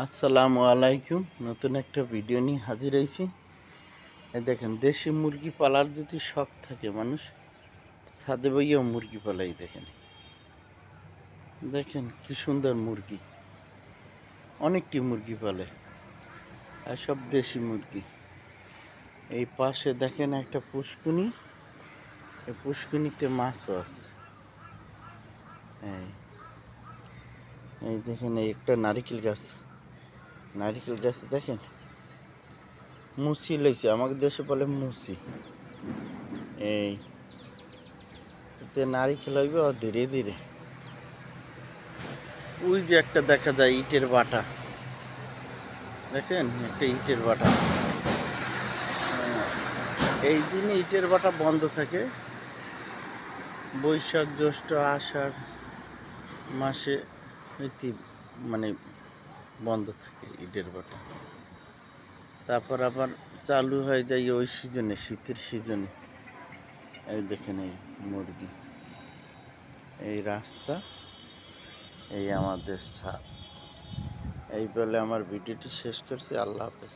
আসসালামু আলাইকুম। নতুন একটা ভিডিও নিয়ে হাজির হয়েছি। এই দেখেন, দেশি মুরগি পালার যদি শখ থাকে মানুষ ছাদে বইয়েও মুরগি পালাই। দেখেন দেখেন কি সুন্দর মুরগি, অনেকটি মুরগি পালে, আর সব দেশি মুরগি। এই পাশে দেখেন একটা পুষ্কুনি, এই পুষ্কুনিতে মাছও আছে। এই এই দেখেন, এই একটা নারিকেল গাছ, নারিকেল গাছে দেখেন মুচি লইছে, আমাদের দেশে বলে মুচি। এই এতে নারিকেল হইবে ধীরে ধীরে। ওই যে একটা দেখা যায় ইটের বাটা, দেখেন একটা ইটের বাটা। এই দিনে ইটের বাটা বন্ধ থাকে, বৈশাখ জ্যৈষ্ঠ আষাঢ় মাসে মানে বন্ধ থাকে ইটের বাটা। তারপর আবার চালু হয়ে যায় ওই সিজনে, শীতের সিজনে। এই দেখেন এই মুরগি, এই রাস্তা, এই আমাদের ছাদ। এই বলে আমার ভিডিওটি শেষ করছি। আল্লাহ হাফেজ।